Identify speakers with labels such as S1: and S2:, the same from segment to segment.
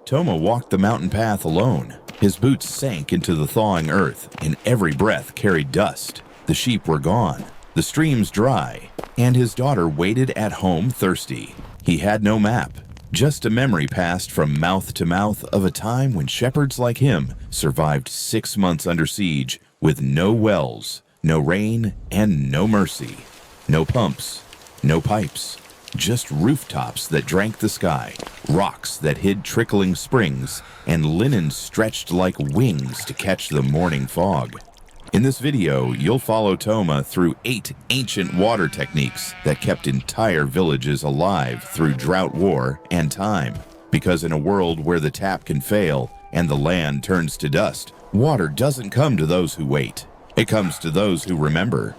S1: Toma walked the mountain path alone. His boots sank into the thawing earth, and every breath carried dust. The sheep were gone, the streams dry, and his daughter waited at home thirsty. He had no map, just a memory passed from mouth to mouth of a time when shepherds like him survived 6 months under siege with no wells, no rain, and no mercy. No pumps, no pipes, just rooftops that drank the sky, rocks that hid trickling springs, and linen stretched like wings to catch the morning fog. In this video, you'll follow Toma through 8 ancient water techniques that kept entire villages alive through drought, war, and time. Because in a world where the tap can fail and the land turns to dust, water doesn't come to those who wait. It comes to those who remember.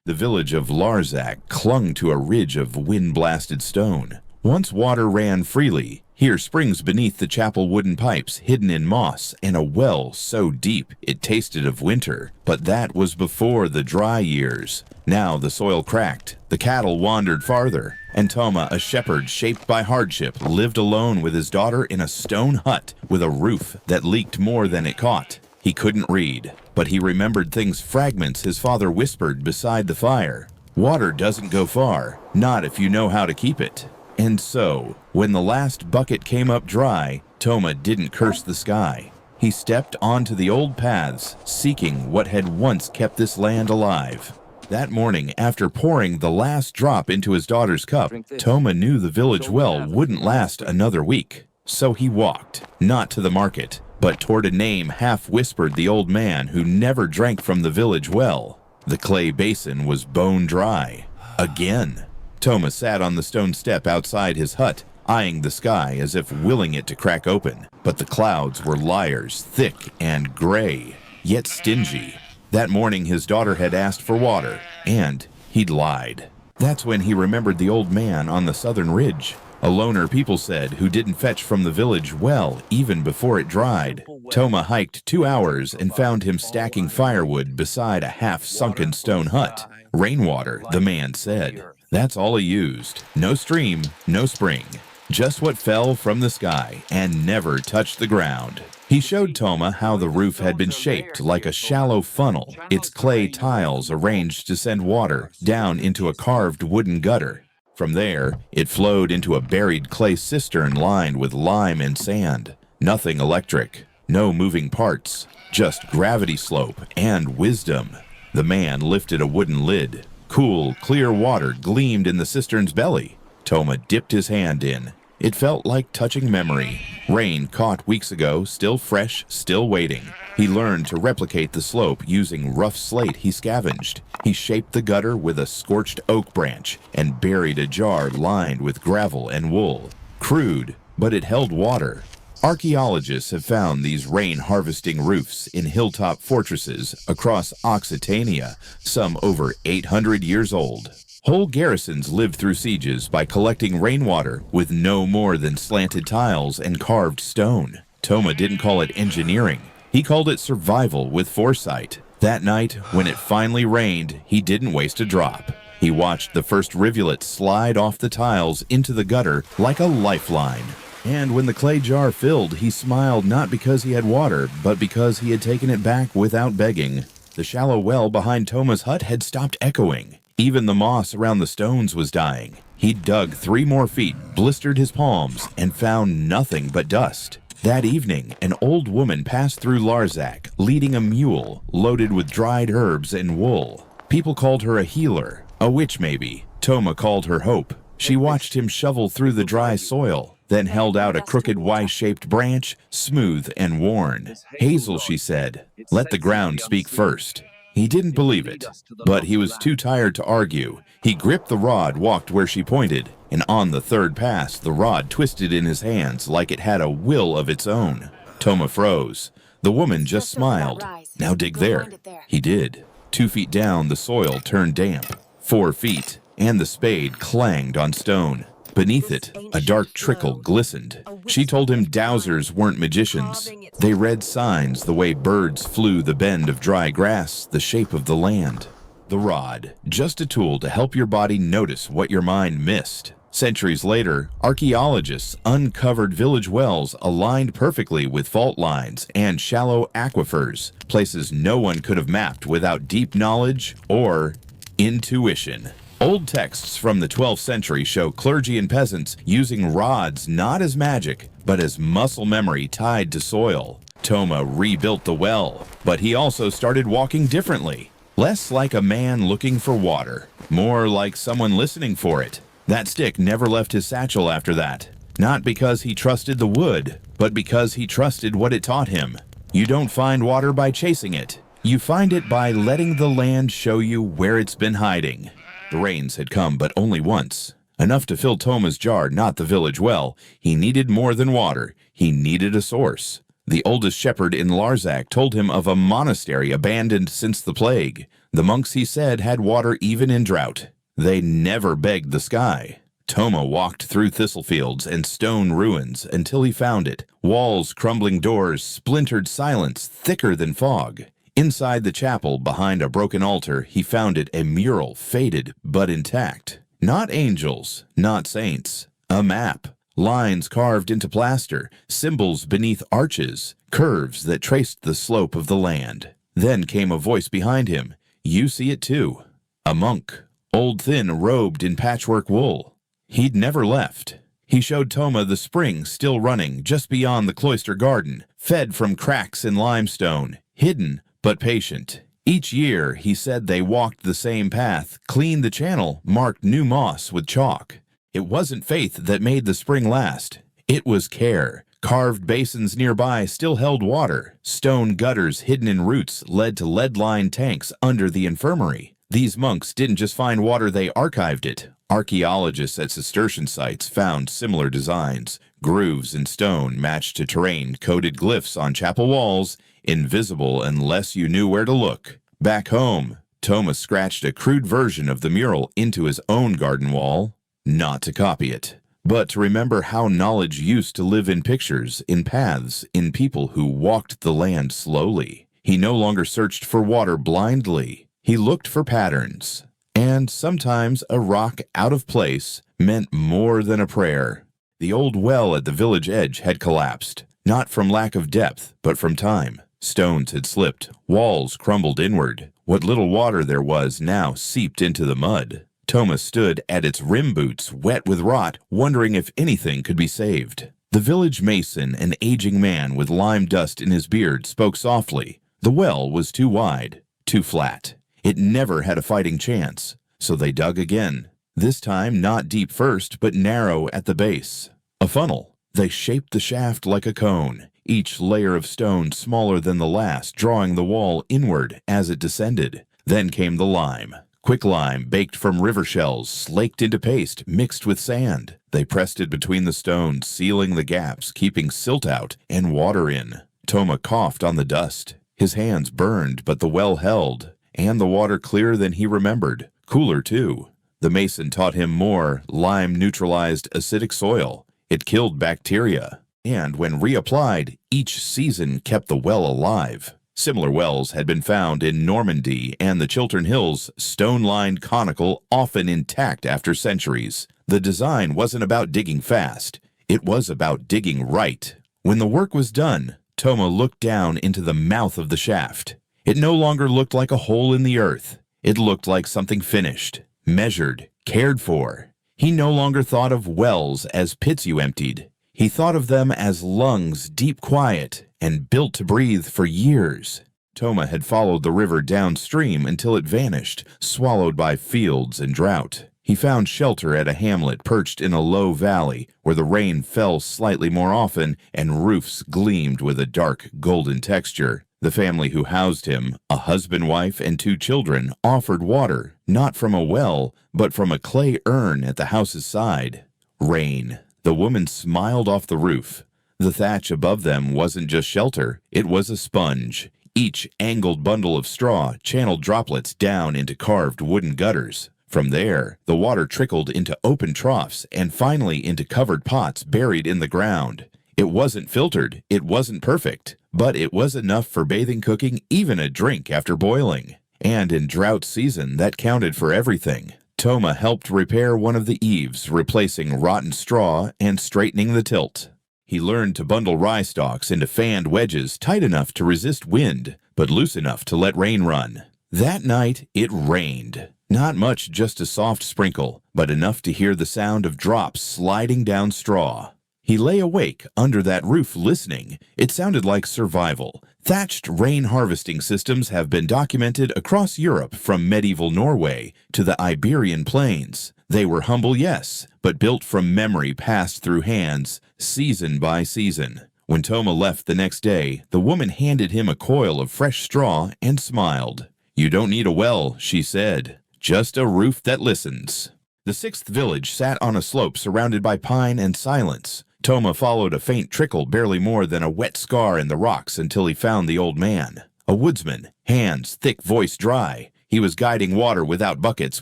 S1: The village of Larzak clung to a ridge of wind-blasted stone. Once water ran freely, here springs beneath the chapel wooden pipes hidden in moss, and a well so deep it tasted of winter. But that was before the dry years. Now the soil cracked, the cattle wandered farther, and Toma, a shepherd shaped by hardship, lived alone with his daughter in a stone hut with a roof that leaked more than it caught. He couldn't read, but he remembered things, fragments his father whispered beside the fire. Water doesn't go far, not if you know how to keep it. And so, when the last bucket came up dry, Toma didn't curse the sky. He stepped onto the old paths, seeking what had once kept this land alive. That morning, after pouring the last drop into his daughter's cup, Toma knew the village well wouldn't last another week. So he walked, not to the market, but toward a name half-whispered the old man who never drank from the village well. The clay basin was bone dry. Again. Toma sat on the stone step outside his hut, eyeing the sky as if willing it to crack open. But the clouds were liars, thick and gray, yet stingy. That morning his daughter had asked for water, and he'd lied. That's when he remembered the old man on the southern ridge. A loner, people said, who didn't fetch from the village well even before it dried. Toma hiked 2 hours and found him stacking firewood beside a half-sunken stone hut. Rainwater, the man said. That's all he used. No stream, no spring. Just what fell from the sky and never touched the ground. He showed Toma how the roof had been shaped like a shallow funnel, its clay tiles arranged to send water down into a carved wooden gutter. From there, it flowed into a buried clay cistern lined with lime and sand. Nothing electric, no moving parts, just gravity slope and wisdom. The man lifted a wooden lid. Cool, clear water gleamed in the cistern's belly. Toma dipped his hand in. It felt like touching memory. Rain caught weeks ago, still fresh, still waiting. He learned to replicate the slope using rough slate he scavenged. He shaped the gutter with a scorched oak branch and buried a jar lined with gravel and wool. Crude, but it held water. Archaeologists have found these rain-harvesting roofs in hilltop fortresses across Occitania, some over 800 years old. Whole garrisons lived through sieges by collecting rainwater with no more than slanted tiles and carved stone. Toma didn't call it engineering. He called it survival with foresight. That night, when it finally rained, he didn't waste a drop. He watched the first rivulet slide off the tiles into the gutter like a lifeline. And when the clay jar filled, he smiled not because he had water, but because he had taken it back without begging. The shallow well behind Toma's hut had stopped echoing. Even the moss around the stones was dying. He dug 3 more feet, blistered his palms, and found nothing but dust. That evening, an old woman passed through Larzak, leading a mule loaded with dried herbs and wool. People called her a healer, a witch maybe. Toma called her hope. She watched him shovel through the dry soil, then held out a crooked Y-shaped branch, smooth and worn. Hazel, she said, let the ground speak first. He didn't believe it, but he was too tired to argue. He gripped the rod, walked where she pointed, and on the 3rd pass, the rod twisted in his hands like it had a will of its own. Toma froze. The woman just smiled. Now dig there. He did. 2 feet down, the soil turned damp. 4 feet, and the spade clanged on stone. Beneath it, a dark trickle glistened. She told him dowsers weren't magicians. They read signs the way birds flew the bend of dry grass, the shape of the land. The rod, just a tool to help your body notice what your mind missed. Centuries later, archaeologists uncovered village wells aligned perfectly with fault lines and shallow aquifers, places no one could have mapped without deep knowledge or intuition. Old texts from the 12th century show clergy and peasants using rods not as magic, but as muscle memory tied to soil. Toma rebuilt the well, but he also started walking differently. Less like a man looking for water, more like someone listening for it. That stick never left his satchel after that. Not because he trusted the wood, but because he trusted what it taught him. You don't find water by chasing it. You find it by letting the land show you where it's been hiding. The rains had come, but only once. Enough to fill Toma's jar, not the village well. He needed more than water. He needed a source. The oldest shepherd in Larzac told him of a monastery abandoned since the plague. The monks, he said, had water even in drought. They never begged the sky. Toma walked through thistle fields and stone ruins until he found it. Walls, crumbling doors, splintered silence thicker than fog. Inside the chapel, behind a broken altar, he found it a mural, faded but intact. Not angels, not saints. A map. Lines carved into plaster, symbols beneath arches, curves that traced the slope of the land. Then came a voice behind him. You see it too. A monk. Old thin, robed in patchwork wool. He'd never left. He showed Toma the spring still running just beyond the cloister garden, fed from cracks in limestone, hidden but patient. Each year, he said, they walked the same path, cleaned the channel, marked new moss with chalk. It wasn't faith that made the spring last. It was care. Carved basins nearby still held water. Stone gutters hidden in roots led to lead-lined tanks under the infirmary. These monks didn't just find water, they archived it. Archaeologists at Cistercian sites found similar designs. Grooves in stone matched to terrain, coded glyphs on chapel walls, invisible unless you knew where to look. Back home, Toma scratched a crude version of the mural into his own garden wall, not to copy it, but to remember how knowledge used to live in pictures, in paths, in people who walked the land slowly. He no longer searched for water blindly. He looked for patterns, and sometimes a rock out of place meant more than a prayer. The old well at the village edge had collapsed, not from lack of depth, but from time. Stones had slipped, walls crumbled inward. What little water there was now seeped into the mud. Toma stood at its rim boots, wet with rot, wondering if anything could be saved. The village mason, an aging man with lime dust in his beard, spoke softly. The well was too wide, too flat. It never had a fighting chance, so they dug again. This time not deep first, but narrow at the base. A funnel. They shaped the shaft like a cone, each layer of stone smaller than the last, drawing the wall inward as it descended. Then came the lime. Quicklime baked from river shells, slaked into paste, mixed with sand. They pressed it between the stones, sealing the gaps, keeping silt out and water in. Toma coughed on the dust. His hands burned, but the well held. And the water clearer than he remembered, cooler too. The mason taught him more. Lime neutralized acidic soil. It killed bacteria. And when reapplied, each season kept the well alive. Similar wells had been found in Normandy and the Chiltern Hills, stone-lined conical, often intact after centuries. The design wasn't about digging fast. It was about digging right. When the work was done, Toma looked down into the mouth of the shaft. It no longer looked like a hole in the earth. It looked like something finished, measured, cared for. He no longer thought of wells as pits you emptied. He thought of them as lungs, deep quiet, and built to breathe for years. Toma had followed the river downstream until it vanished, swallowed by fields and drought. He found shelter at a hamlet perched in a low valley where the rain fell slightly more often and roofs gleamed with a dark, golden texture. The family who housed him, a husband, wife, and 2 children, offered water, not from a well, but from a clay urn at the house's side. Rain. The woman smiled off the roof. The thatch above them wasn't just shelter, it was a sponge. Each angled bundle of straw channeled droplets down into carved wooden gutters. From there, the water trickled into open troughs and finally into covered pots buried in the ground. It wasn't filtered, it wasn't perfect, but it was enough for bathing, cooking, even a drink after boiling. And in drought season, that counted for everything. Toma helped repair one of the eaves, replacing rotten straw and straightening the tilt. He learned to bundle rye stalks into fanned wedges tight enough to resist wind, but loose enough to let rain run. That night, it rained. Not much, just a soft sprinkle, but enough to hear the sound of drops sliding down straw. He lay awake under that roof listening. It sounded like survival. Thatched rain harvesting systems have been documented across Europe from medieval Norway to the Iberian plains. They were humble, yes, but built from memory passed through hands, season by season. When Toma left the next day, the woman handed him a coil of fresh straw and smiled. "You don't need a well," she said. "Just a roof that listens." The sixth village sat on a slope surrounded by pine and silence. Toma followed a faint trickle, barely more than a wet scar in the rocks, until he found the old man. A woodsman, hands thick, voice dry. He was guiding water without buckets,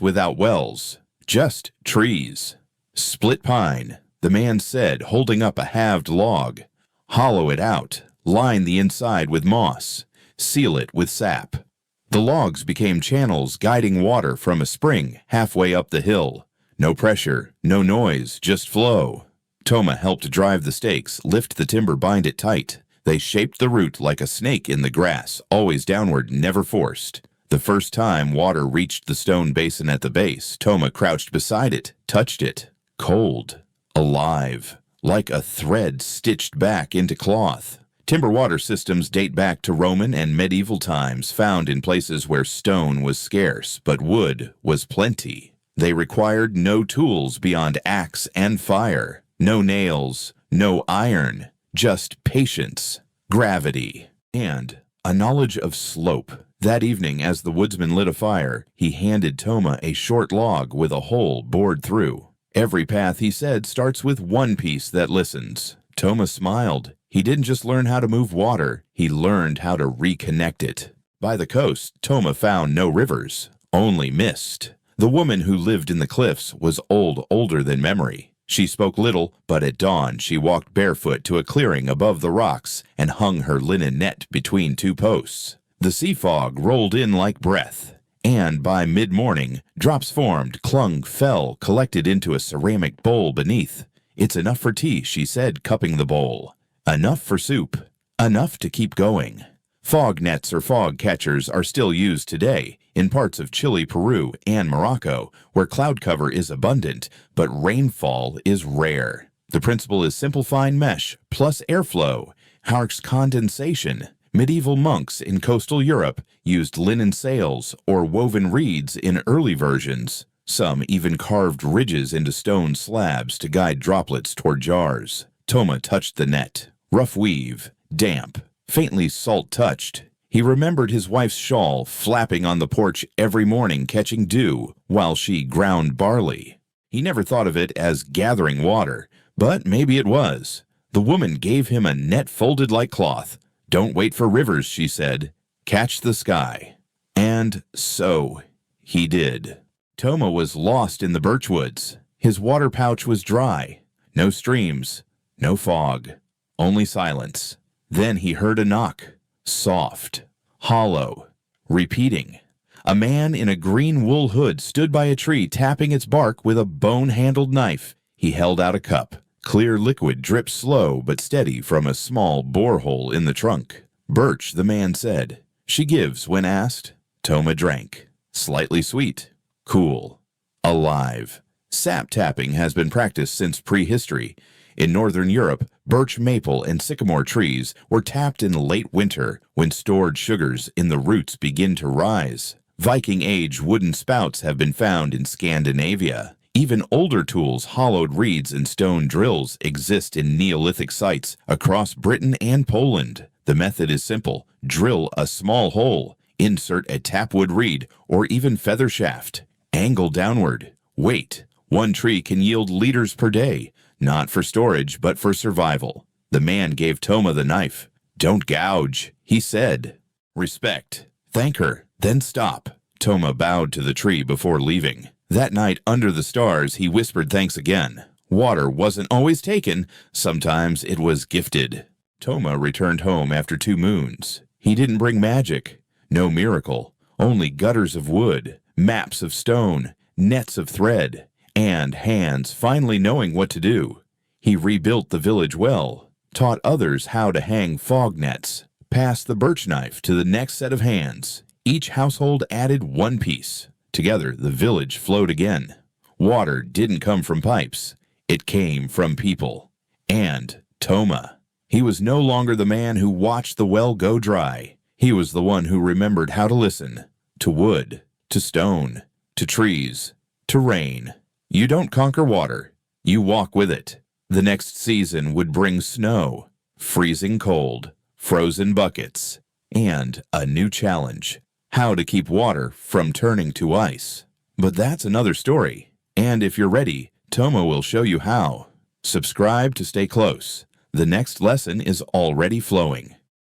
S1: without wells. Just trees. "Split pine," the man said, holding up a halved log. "Hollow it out. Line the inside with moss. Seal it with sap." The logs became channels guiding water from a spring halfway up the hill. No pressure, no noise, just flow. Toma helped drive the stakes, lift the timber, bind it tight. They shaped the root like a snake in the grass, always downward, never forced. The first time water reached the stone basin at the base, Toma crouched beside it, touched it. Cold. Alive. Like a thread stitched back into cloth. Timber water systems date back to Roman and medieval times, found in places where stone was scarce, but wood was plenty. They required no tools beyond axe and fire. No nails, no iron, just patience, gravity, and a knowledge of slope. That evening, as the woodsman lit a fire, he handed Toma a short log with a hole bored through. "Every path," he said, "starts with one piece that listens." Toma smiled. He didn't just learn how to move water, he learned how to reconnect it. By the coast, Toma found no rivers, only mist. The woman who lived in the cliffs was older than memory. She spoke little, but at dawn she walked barefoot to a clearing above the rocks and hung her linen net between two posts. The sea fog rolled in like breath, and by mid-morning, drops formed, clung, fell, collected into a ceramic bowl beneath. "It's enough for tea," she said, cupping the bowl. Enough for soup. Enough to keep going. Fog nets or fog catchers are still used today in parts of Chile, Peru, and Morocco, where cloud cover is abundant, but rainfall is rare. The principle is simple fine mesh plus airflow, harsh condensation. Medieval monks in coastal Europe used linen sails or woven reeds in early versions. Some even carved ridges into stone slabs to guide droplets toward jars. Toma touched the net. Rough weave, damp, faintly salt-touched. He remembered his wife's shawl flapping on the porch every morning catching dew while she ground barley. He never thought of it as gathering water, but maybe it was. The woman gave him a net folded like cloth. "Don't wait for rivers," she said. "Catch the sky." And so he did. Toma was lost in the birch woods. His water pouch was dry. No streams, no fog, only silence. Then he heard a knock. Soft, hollow, repeating. A man in a green wool hood stood by a tree tapping its bark with a bone-handled knife. He held out a cup. Clear liquid dripped slow but steady from a small borehole in the trunk. "Birch," the man said. "She gives when asked." Toma drank. Slightly sweet, cool, alive. Sap tapping has been practiced since prehistory. In northern Europe, birch, maple, and sycamore trees were tapped in late winter when stored sugars in the roots begin to rise. Viking-age wooden spouts have been found in Scandinavia. Even older tools, hollowed reeds and stone drills, exist in Neolithic sites across Britain and Poland. The method is simple. Drill a small hole, insert a tapwood reed or even feather shaft. Angle downward. Wait. One tree can yield liters per day. Not for storage, but for survival. The man gave Toma the knife. "Don't gouge," he said. "Respect. Thank her, then stop." Toma bowed to the tree before leaving. That night, under the stars, he whispered thanks again. Water wasn't always taken. Sometimes it was gifted. Toma returned home after 2 moons. He didn't bring magic. No miracle. Only gutters of wood, maps of stone, nets of thread, and hands finally knowing what to do. He rebuilt the village well, taught others how to hang fog nets, passed the birch knife to the next set of hands. Each household added one piece. Together, the village flowed again. Water didn't come from pipes. It came from people. And Toma. He was no longer the man who watched the well go dry. He was the one who remembered how to listen. To wood, to stone, to trees, to rain. You don't conquer water. You walk with it. The next season would bring snow, freezing cold, frozen buckets, and a new challenge. How to keep water from turning to ice. But that's another story. And if you're ready, Toma will show you how. Subscribe to stay close. The next lesson is already flowing.